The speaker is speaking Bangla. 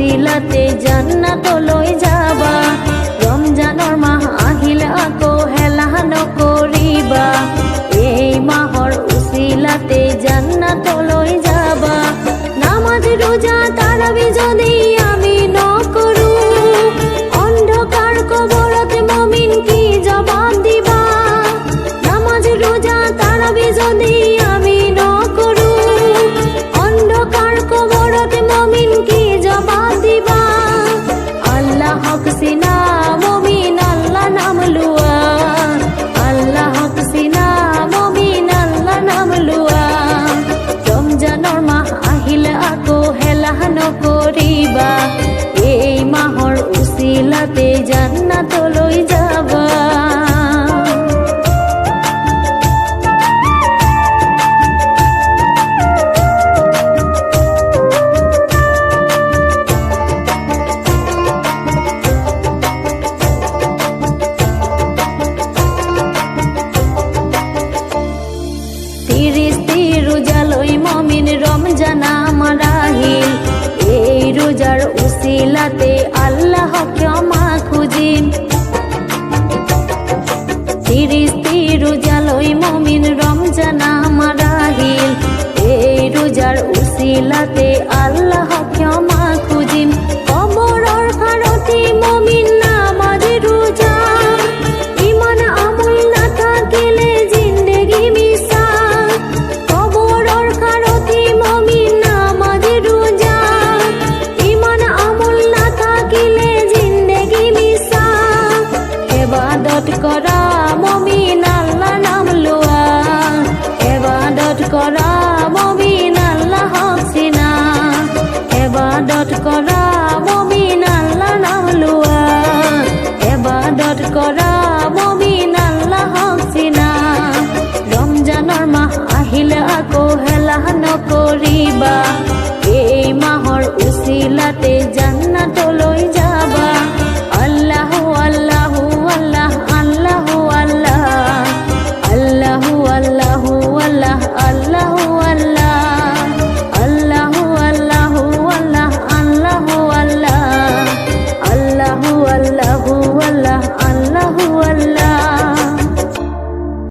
উসিলাতে জান্নাতলৈ যাবা রমজানৰ মাহ আহিল আকৌ হেলা নকৰিবা এই মাহৰ উসিলাতে জান্নাতলৈ যাবা নামাজ রোজা তারাবি যদি আমি নকৰো অন্ধকার কবরত মুমিন কি জবাব দিবা নামাজ রোজা তারাবি যদি আমি নকৰো অন্ধকার কবরত মুমিন কি জবাব দিবা আল্লাহ হক সিনা মুমিন আল্লাহ নাম লুয়া আল্লাহ হক সিনা মুমিন আল্লাহ নাম লুয়া রমজানৰ মাহ আহিলে আকৌ হেলা নকৰিবা এই মাহৰ উসিলাতে জান্নাতলৈ যাবা রোজালৈ মমিন রমজান আমার আহিল এই রোজার উসিলাতে আল্লাহ ক্ষমা খুঁজিম 30 রোজালৈ মমিন রমজান আমার আহিল এই রোজার উসিলাতে আল্লাহ ক্ষমা খুঁজিম কবৰৰ খাৰতি মমিন নামাজ রোজা ইমান আমল নাথাকিলে জিন্দেগি মিছা কবৰৰ খাৰতি মমিন নামাজ রোজা ইমান আমল নাথাকিলে জিন্দেগি মিছা ইবাদত কৰা মমিন আল্লাহ নাম লোৱা ইবাদত কৰা মমিন আল্লাহ হক চিনা ইবাদত কৰা মমিন আল্লাহ নাম লোৱা ইবাদত কৰা মমিন আল্লাহ হক চিনা রমজানৰ মাহ আহিলে আকৌ হেলা নকৰিবা এই মাহৰ উসিলাতে জান্নাতলৈ